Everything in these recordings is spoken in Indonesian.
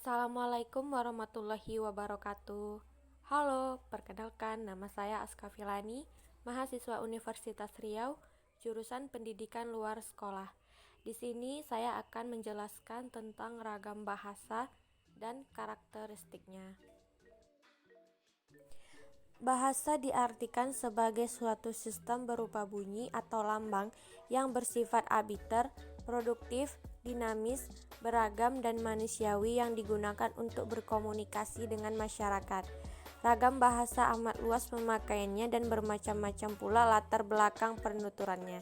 Assalamualaikum warahmatullahi wabarakatuh. Halo, perkenalkan nama saya Aska Filani, mahasiswa Universitas Riau, jurusan Pendidikan Luar Sekolah. Di sini saya akan menjelaskan tentang ragam bahasa dan karakteristiknya. Bahasa diartikan sebagai suatu sistem berupa bunyi atau lambang yang bersifat arbiter, produktif, dinamis, beragam, dan manusiawi yang digunakan untuk berkomunikasi dengan masyarakat. Ragam bahasa amat luas pemakaiannya dan bermacam-macam pula latar belakang penuturannya.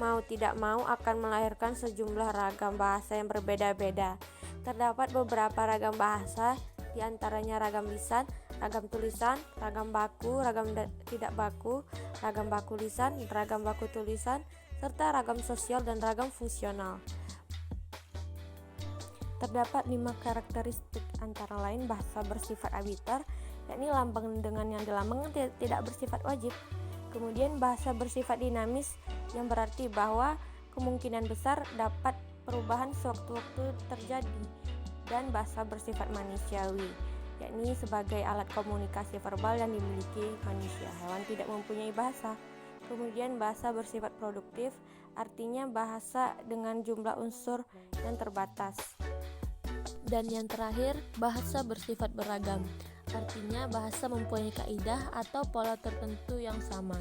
Mau tidak mau akan melahirkan sejumlah ragam bahasa yang berbeda-beda. Terdapat beberapa ragam bahasa, diantaranya ragam lisan, ragam tulisan, ragam baku, ragam tidak baku, ragam baku lisan, ragam baku tulisan, serta ragam sosial dan ragam fungsional. Terdapat 5 karakteristik antara lain bahasa bersifat arbiter, yakni lambang dengan yang dilambangkan tidak bersifat wajib. Kemudian bahasa bersifat dinamis yang berarti bahwa kemungkinan besar dapat perubahan sewaktu-waktu terjadi, dan bahasa bersifat manusiawi, yakni sebagai alat komunikasi verbal yang dimiliki manusia. Hewan tidak mempunyai bahasa. Kemudian bahasa bersifat produktif, artinya bahasa dengan jumlah unsur yang terbatas. Dan yang terakhir, bahasa bersifat beragam, artinya bahasa mempunyai kaidah atau pola tertentu yang sama.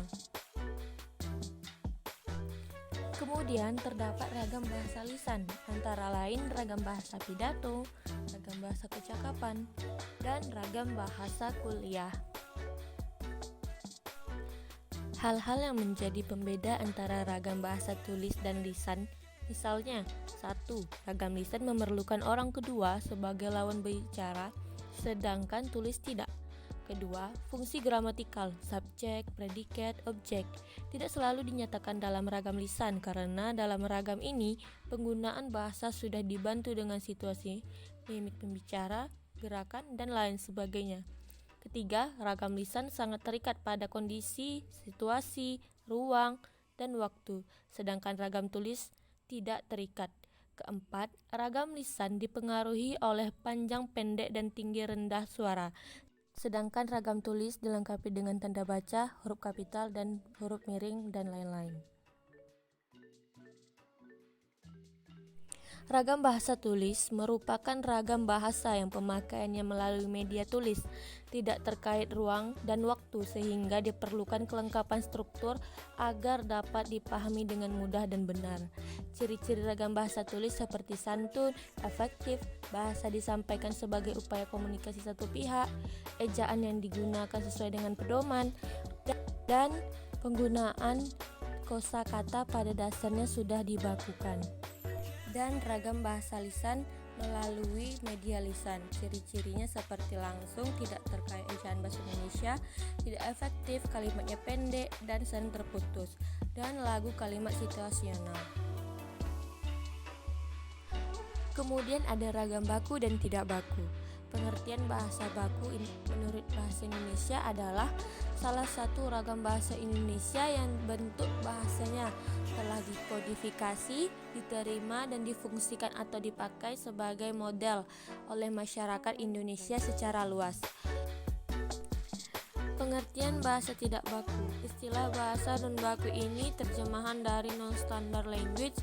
Kemudian terdapat ragam bahasa lisan, antara lain ragam bahasa pidato, ragam bahasa kecakapan, dan ragam bahasa kuliah. Hal-hal yang menjadi pembeda antara ragam bahasa tulis dan lisan, misalnya 1. Ragam lisan memerlukan orang kedua sebagai lawan bicara, sedangkan tulis tidak. Kedua, fungsi gramatikal, subjek, predikat, objek tidak selalu dinyatakan dalam ragam lisan karena dalam ragam ini penggunaan bahasa sudah dibantu dengan situasi, mimik pembicara, gerakan, dan lain sebagainya. Ketiga, ragam lisan sangat terikat pada kondisi, situasi, ruang, dan waktu, sedangkan ragam tulis tidak terikat. Keempat, ragam lisan dipengaruhi oleh panjang, pendek, dan tinggi rendah suara, sedangkan ragam tulis dilengkapi dengan tanda baca, huruf kapital, dan huruf miring, dan lain-lain. Ragam bahasa tulis merupakan ragam bahasa yang pemakaiannya melalui media tulis, tidak terkait ruang dan waktu sehingga diperlukan kelengkapan struktur agar dapat dipahami dengan mudah dan benar. Ciri-ciri ragam bahasa tulis seperti santun, efektif, bahasa disampaikan sebagai upaya komunikasi satu pihak, ejaan yang digunakan sesuai dengan pedoman, dan penggunaan kosakata pada dasarnya sudah dibakukan. Dan ragam bahasa lisan melalui media lisan. Ciri-cirinya seperti langsung, tidak terkait ejaan bahasa Indonesia, tidak efektif, kalimatnya pendek dan sering terputus, dan lagu kalimat situasional. Kemudian ada ragam baku dan tidak baku. Pengertian bahasa baku menurut bahasa Indonesia adalah salah satu ragam bahasa Indonesia yang bentuk bahasanya telah dikodifikasi, diterima, dan difungsikan atau dipakai sebagai model oleh masyarakat Indonesia secara luas. Pengertian bahasa tidak baku. Istilah bahasa non-baku ini terjemahan dari non-standard language.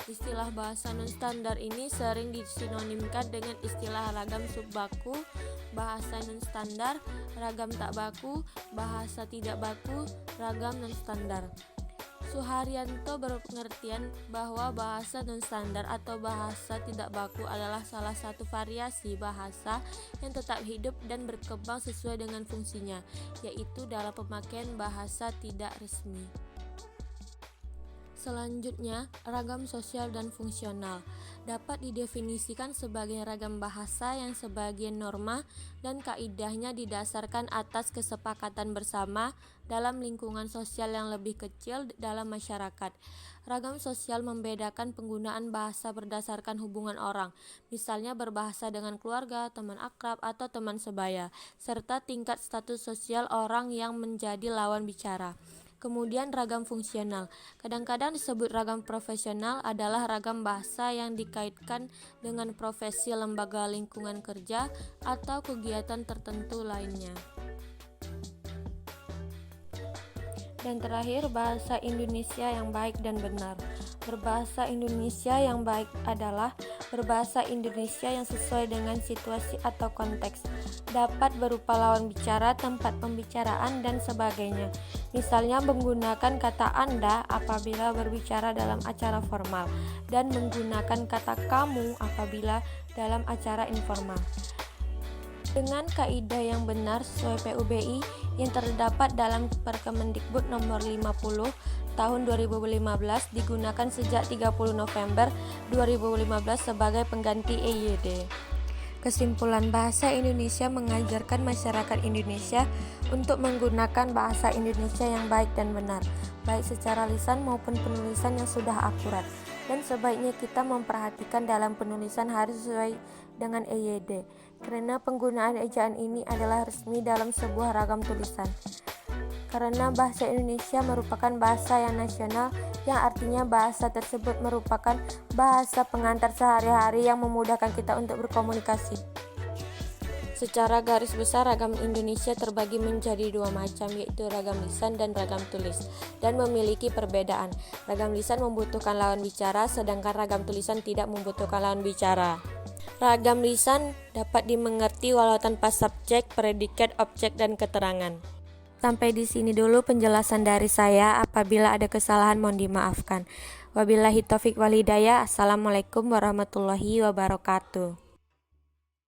Istilah bahasa non-standar ini sering disinonimkan dengan istilah ragam subbaku, bahasa non-standar, ragam tak baku, bahasa tidak baku, ragam non-standar. Suharyanto berpengertian bahwa bahasa non-standar atau bahasa tidak baku adalah salah satu variasi bahasa yang tetap hidup dan berkembang sesuai dengan fungsinya, yaitu dalam pemakaian bahasa tidak resmi. Selanjutnya, ragam sosial dan fungsional dapat didefinisikan sebagai ragam bahasa yang sebagian norma dan kaidahnya didasarkan atas kesepakatan bersama dalam lingkungan sosial yang lebih kecil dalam masyarakat. Ragam sosial membedakan penggunaan bahasa berdasarkan hubungan orang, misalnya berbahasa dengan keluarga, teman akrab, atau teman sebaya, serta tingkat status sosial orang yang menjadi lawan bicara. Kemudian ragam fungsional. Kadang-kadang disebut ragam profesional adalah ragam bahasa yang dikaitkan dengan profesi, lembaga lingkungan kerja, atau kegiatan tertentu lainnya. Dan terakhir, bahasa Indonesia yang baik dan benar. Berbahasa Indonesia yang baik adalah berbahasa Indonesia yang sesuai dengan situasi atau konteks, dapat berupa lawan bicara, tempat pembicaraan, dan sebagainya. Misalnya menggunakan kata Anda apabila berbicara dalam acara formal, dan menggunakan kata kamu apabila dalam acara informal. Dengan kaidah yang benar sesuai PUBI yang terdapat dalam Perkemendikbud nomor 50 tahun 2015 digunakan sejak 30 November 2015 sebagai pengganti EYD. Kesimpulan, bahasa Indonesia mengajarkan masyarakat Indonesia untuk menggunakan bahasa Indonesia yang baik dan benar, baik secara lisan maupun penulisan yang sudah akurat. Dan sebaiknya kita memperhatikan dalam penulisan harus sesuai dengan EYD, karena penggunaan ejaan ini adalah resmi dalam sebuah ragam tulisan. Karena bahasa Indonesia merupakan bahasa yang nasional, yang artinya bahasa tersebut merupakan bahasa pengantar sehari-hari yang memudahkan kita untuk berkomunikasi. Secara garis besar, ragam Indonesia terbagi menjadi dua macam, yaitu ragam lisan dan ragam tulis, dan memiliki perbedaan. Ragam lisan membutuhkan lawan bicara, sedangkan ragam tulisan tidak membutuhkan lawan bicara. Ragam lisan dapat dimengerti walau tanpa subjek, predikat, objek, dan keterangan. Sampai di sini dulu penjelasan dari saya. Apabila ada kesalahan mohon dimaafkan. Wabillahi taufik wal hidayah. Assalamualaikum warahmatullahi wabarakatuh.